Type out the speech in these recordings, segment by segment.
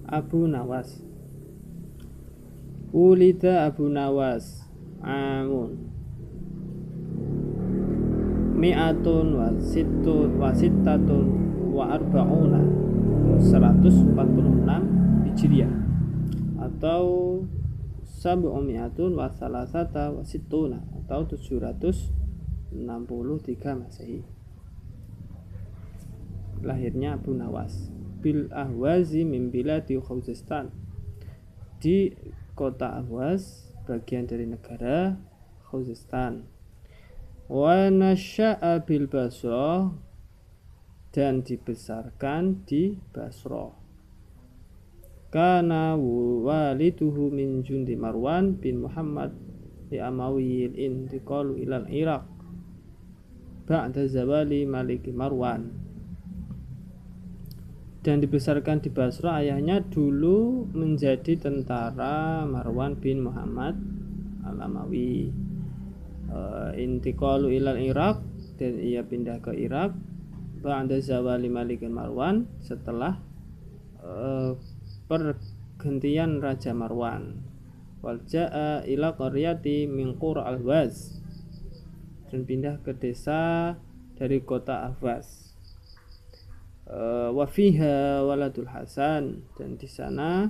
Abu Nawas. Ulida Abu Nawas amun mi'atun wa sittatun wa arba'una 146 Hijriah atau sab'umi'atun wa salasata wa sittuna atau 763 Masehi. Lahirnya Abu Nawas bil Ahwazi min biladi Khuzestan, di kota Ahwaz, bagian dari negara Khuzestan. Wa nasya'a bil Basrah, dan dibesarkan di Basrah. Kana waliduhu min jundi Marwan bin Muhammad li Amawiyil intiqalu ilal Iraq ba'da zawali Maliki Marwan. Dan dibesarkan di Basrah, ayahnya dulu menjadi tentara Marwan bin Muhammad al-Amawi. Intiqalu ilal Iraq, dan ia pindah ke Irak ba'da zawali Malik Marwan, setelah pergantian Raja Marwan. Wal ja'a ila qaryati min qura Ahwaz, dan pindah ke desa dari kota Ahwaz. Wa fiha waladul Hasan, dan di sana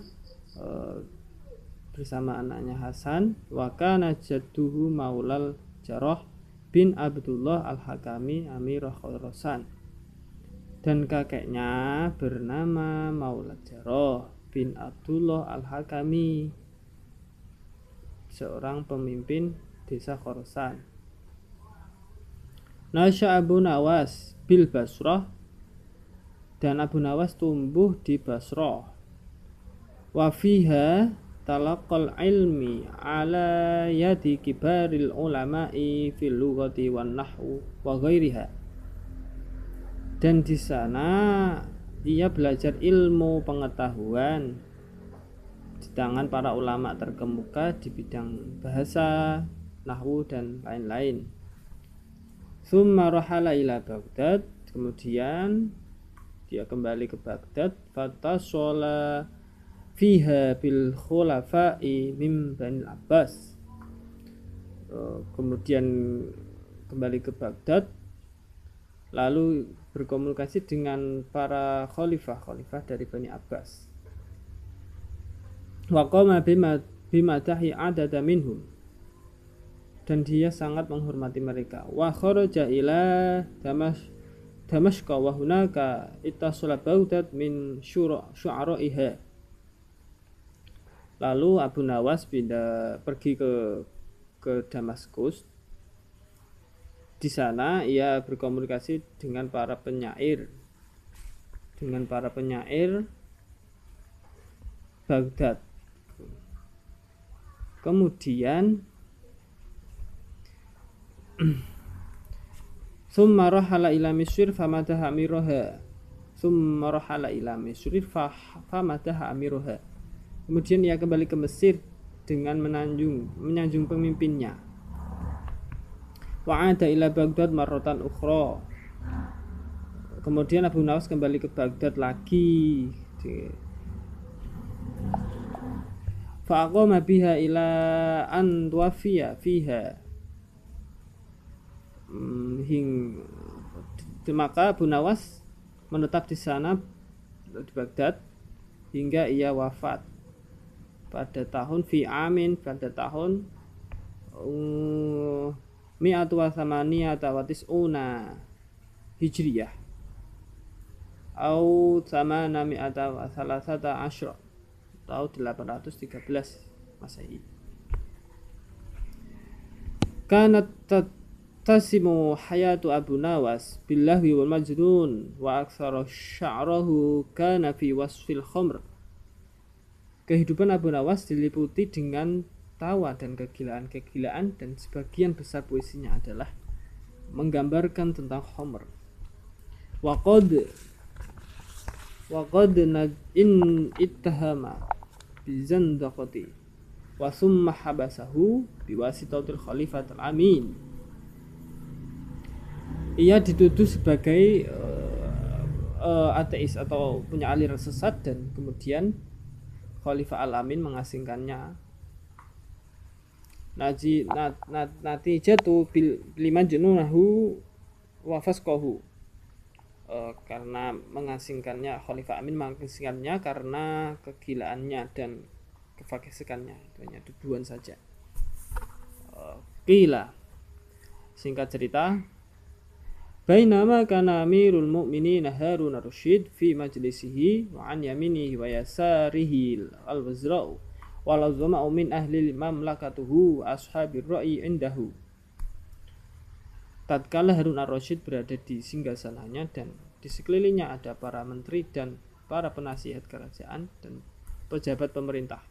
bersama anaknya Hasan. Wa kana jadduhu maulal Jarrah bin Abdullah al-Hakami Amirah Khurasan, dan kakeknya bernama Maulad Jarrah bin Abdullah al-Hakami, seorang pemimpin desa Khurasan. Nasya Abu Nawas bil Basrah, dan Abu Nawas tumbuh di Basrah. Wa fiha talaqal ilmi ala yadi kibaril ulama'i fil lughati wan nahwu wa ghairiha, dan di sana ia belajar ilmu pengetahuan di tangan para ulama terkemuka di bidang bahasa, nahwu, dan lain-lain. Tsumma rahala ila Baghdad, kemudian dia kembali ke Baghdad. Fatasala fiha bil khulafa'i min Bani Abbas, kemudian kembali ke Baghdad lalu berkomunikasi dengan para khalifah dari Bani Abbas. Wa qama bimadahi adada minhum, dan dia sangat menghormati mereka. Wa kharaja ila Damashq wa hunaka ittasala Baghdad min syu'ara'iha. Lalu Abu Nawas pergi ke Damaskus. Di sana ia berkomunikasi dengan para penyair Baghdad. Kemudian summa rahala ila Misr famadaha amiroha. Kemudian ia kembali ke Mesir dengan menyanjung pemimpinnya. Wa'ada ila Baghdad marratan ukhra. Kemudian Abu Nawas kembali ke Baghdad lagi. Fa'aqama biha ila an tuwafiya fiha. Maka Abu Nawas menetap di sana di Baghdad hingga ia wafat pada tahun mi'atu wa thamaniyata wa tis'una Hijriyah au thamana mi'ata wa salasata asyra atau 813 Masehi. Kanat tasimu hayatu Abu Nawas billahi wal majnun wa aktsara sya'rahu kana fi wasfil khamr. Kehidupan Abu Nawas diliputi dengan tawa dan kegilaan, dan sebagian besar puisinya adalah menggambarkan tentang khamr. Wa qad in ittahama bi zandaqati wa summa habasahu biwasitatil khalifatul amin. Ia dituduh sebagai ateis atau punya aliran sesat, dan kemudian Khalifah Al-Amin mengasingkannya. Natijatu liman jununahu wa fasqahu. Karena mengasingkannya, Khalifah Amin mengasingkannya karena kegilaannya dan kefasikannya. Itu hanya tuduhan saja. Qila, singkat cerita, bainama kana amirul mu'minin Harun ar-Rasyid fi majlisihi wa an yaminihi wa yasarihi al-wazra'u wal azma'u min ahli mamlakatuhu ashabir ra'i indahu. Tatkala Harun ar-Rasyid berada di singgasananya dan di sekelilingnya ada para menteri dan para penasihat kerajaan dan pejabat pemerintah.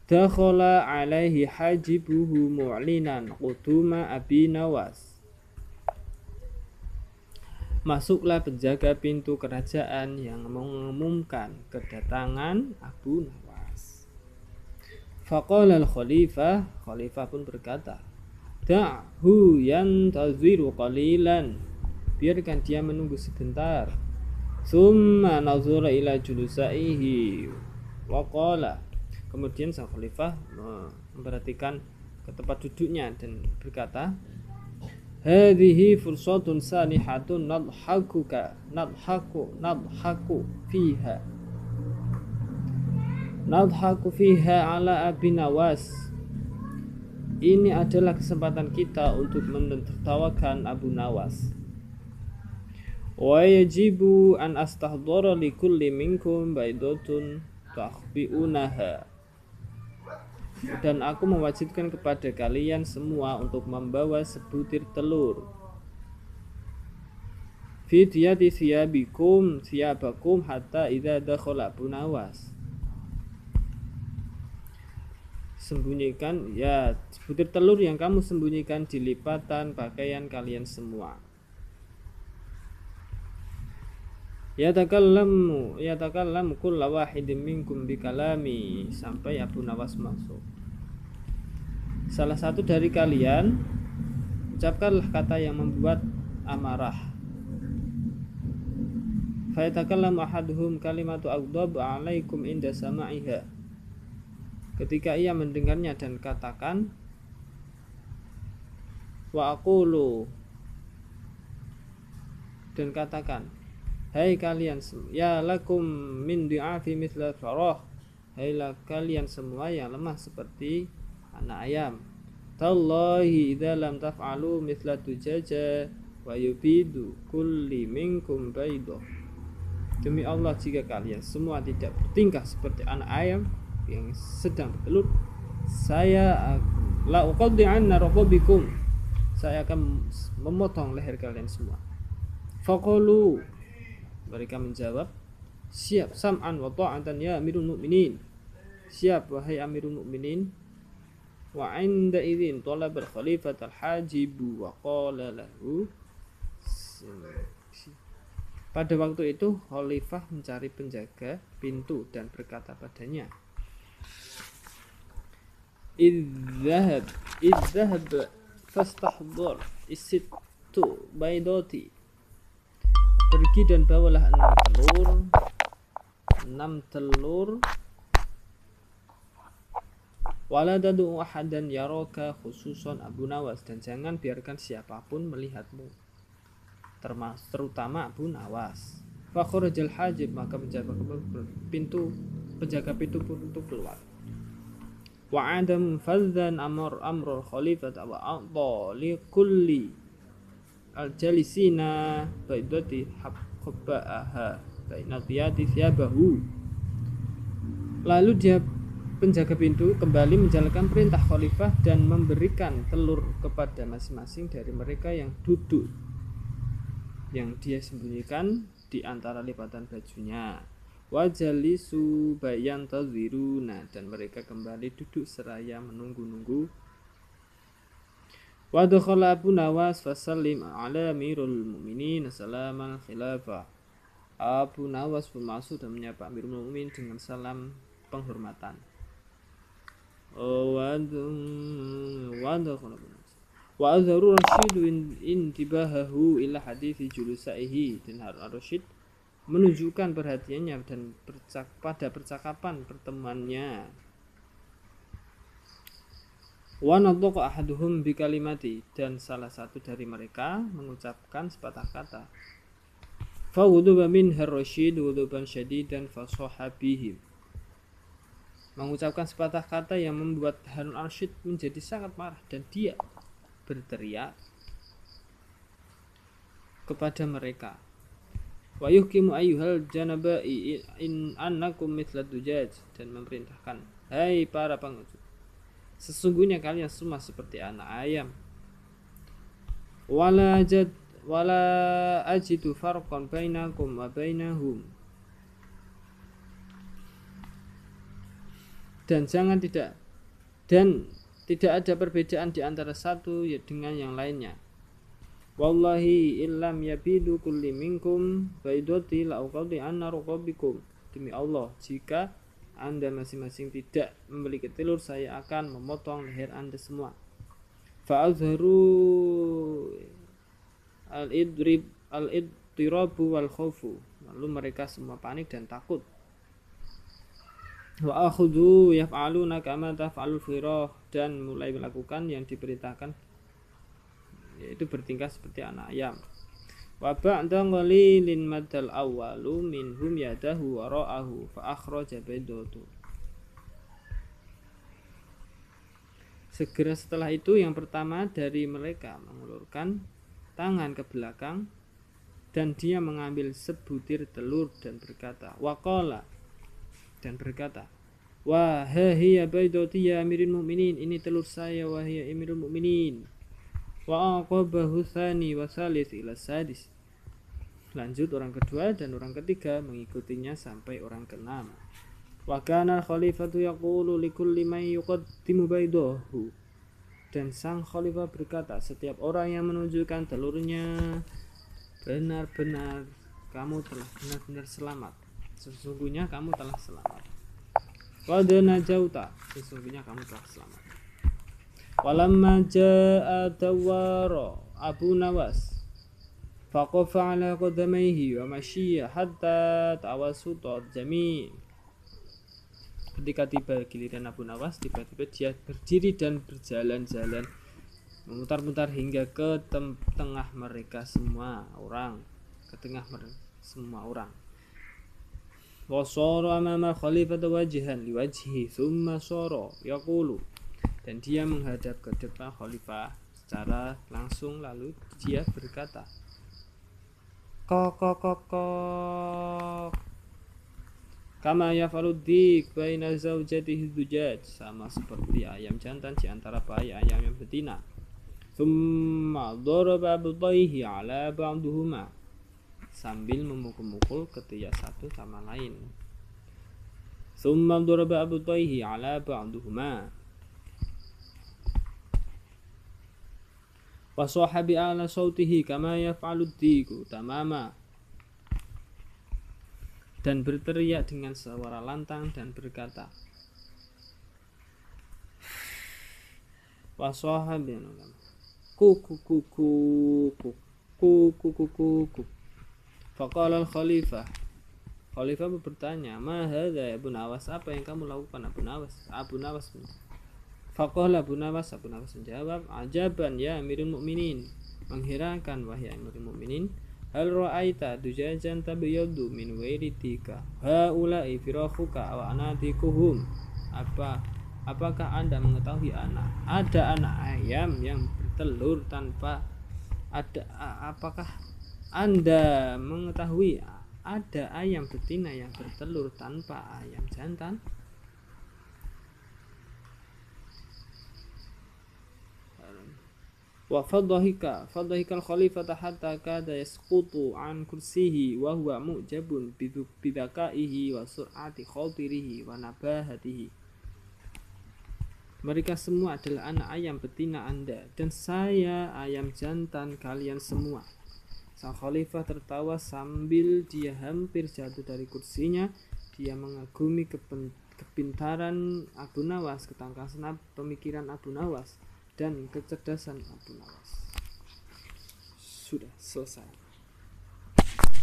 Dakhala alaihi hajibuhu mu'linan quduma Abi Nawas. Masuklah penjaga pintu kerajaan yang mengumumkan kedatangan Abu Nawas. Faqala al-khalifah, khalifah pun berkata, da'hu yantaziru qalilan, biarkan dia menunggu sebentar. Summa nazara ila julusaihi wa qala, kemudian sang khalifah memperhatikan ke tempat duduknya dan berkata, hadhihi fursatun sanihatun nadhaku fiha ala Abi Nawas. Ini adalah kesempatan kita untuk menertawakan Abu Nawas. Wa yajibu an astahdara li kulli minkum baidatun takhbi'unaha. Dan aku mewajibkan kepada kalian semua untuk membawa sebutir telur. Fi diyati thiyabakum hatta idza dakhala Abu Nawas. Sembunyikan ya sebutir telur yang kamu sembunyikan di lipatan pakaian kalian semua. Yatakallamu kullu wahidin minkum bikalami, sampai Abu Nawas masuk. Salah satu dari kalian ucapkanlah kata yang membuat amarah. Fa yatakallamu ahaduhum kalimatu aghdab alaikum inda sama'iha. Ketika ia mendengarnya dan katakan, wa aqulu, dan katakan, hai kalian semua, ya lakum min di'afi mithla farah, hailah kalian semua yang lemah seperti anak ayam. Tallahi idza lam taf'alu mithla tujaja wa yubidu kulli minkum baidah. Demi Allah, jika kalian semua tidak bertingkah seperti anak ayam yang sedang bertelur, saya la uqaddi'anna raqabikum, saya akan memotong leher kalian semua. Faqalu, mereka menjawab, siap, sam'an wa ta'atan ya Amirul Mukminin, siap wahai Amirul Mukminin. Wa 'inda idzin talaba al-khalifah al-hajibu wa qala lahu, pada waktu itu khalifah mencari penjaga pintu dan berkata padanya, Idzahab fastahdhar isittu baidati, pergi dan bawalah 6 telur. Wala tad'u ahadan yaraka khususan Abu Nawas, dan jangan biarkan siapapun melihatmu, terutama Abu Nawas. Fa kharajal hajib, maka penjaga pintu pun keluar. Wa adam fadzan amrul khalifah wa a'ta li kulli al-jalisina baidati habba'aha baina tiyati thiyabahu. Lalu dia, penjaga pintu, kembali menjalankan perintah khalifah dan memberikan telur kepada masing-masing dari mereka yang duduk, yang dia sembunyikan di antara lipatan bajunya. Wajalisu bayantaziruna, dan mereka kembali duduk seraya menunggu-nunggu. Wa dakhala Abu Nawas fasallim ala Amirul Mukminin salaman khilafah. Abu Nawas pun masuk dan menyapa Amirul Mukminin dengan salam penghormatan. Wa azharu Rasyidu intibahahu ila hadithi julusaihi, dan Harun ar-Rasyid menunjukkan perhatiannya dan pada percakapan pertemuannya. Wa nadhaqa ahaduhum bi kalimati, dan salah satu dari mereka mengucapkan sepatah kata. Fa wuduba min ar-Rasyid wuduban syadidan fa sahabihim, mengucapkan sepatah kata yang membuat Harun ar-Rasyid menjadi sangat marah, dan dia berteriak kepada mereka. Wa yuhkimu ayyuhal janabai in annakum mithla dujaj, dan memerintahkan, hai para pengucut, sesungguhnya kalian semua seperti anak ayam. Wala ajidu farqan bainakum wa bainahum, dan tidak ada perbedaan di antara satu dengan yang lainnya. Wallahi illam yabidu kulli minkum baidoti la'uqadi anna ruqabikum, demi Allah, jika Anda masing-masing tidak memiliki telur, saya akan memotong leher Anda semua. Fa'azharu al-iddirabu wal khawfu, lalu mereka semua panik dan takut. Wa akhudhu yaf'aluna kama taf'alul firah, dan mulai melakukan yang diperintahkan, yaitu bertingkah seperti anak ayam. Wa ba'da qalilin madal awwalu minhum yadahu wara'ahu fa akhraja baydatu. Segera setelah itu yang pertama dari mereka mengulurkan tangan ke belakang, dan dia mengambil sebutir telur dan berkata, waqala, dan berkata, wahahiya baydati ya amirul mu'minin, ini telur saya wahai amirul mu'minin. Wa aqabahu tsani wa tsalits ila sadis, lanjut orang kedua dan orang ketiga mengikutinya sampai orang keenam. Wa kana khalifatu yaqulu likulli man yuqaddimu baydahu, dan sang khalifah berkata, setiap orang yang menunjukkan telurnya, benar-benar kamu telah benar-benar selamat, sesungguhnya kamu telah selamat. Wa najauta, sesungguhnya kamu telah selamat. Walamma jaa Dawara Abu Nawas faqafa ala qadamaihi wa mashiya hatta tawassuta jami'. Ketika tiba giliran Abu Nawas, tiba-tiba dia berdiri dan berjalan-jalan memutar-mutar hingga ke tengah mereka semua orang, Wasara amama khalifata wajhan liwajhi thumma sara yaqulu, dan dia menghadap ke depan khalifah secara langsung, lalu dia berkata, kok kama yafaluddik baina zaujatihi dujaj, sama seperti ayam jantan di antara bayi ayam yang betina. Thumma daraba bidaihi ala ba'duhuma, sambil memukul-mukul ketiak satu sama lain. Thumma daraba bidaihi ala ba'duhuma wa sahabi ala sautihi kama yaf'alu diku tamama, dan berteriak dengan suara lantang dan berkata, wa sahabi ku. Faqala al-khalifah bertanya, ma hadza ya Abu Nawas, apa yang kamu lakukan Abu Nawas. Faqala Abu Nawas menjawab, ajaban ya amirul mu'minin, mengherankan wahai amirul mu'minin, hal ra'aita dujajan tabyaddu min wairidika haula'i firakhuka wa anatikuhum, apakah Anda mengetahui ada anak ayam yang bertelur tanpa apakah Anda mengetahui ada ayam betina yang bertelur tanpa ayam jantan? Wa fadhahika al-khalifata hatta kada yasqutu an kursihi wa huwa mu'jabun bidakaihi wa sur'ati khatirihi wa nabahatihi. Mereka semua adalah anak ayam betina Anda, dan saya ayam jantan kalian semua. Sang khalifah tertawa sambil dia hampir jatuh dari kursinya. Dia mengagumi kepintaran Abu Nawas, ketangkasan pemikiran Abu Nawas, dan kecerdasan Abu Nawas. Sudah selesai.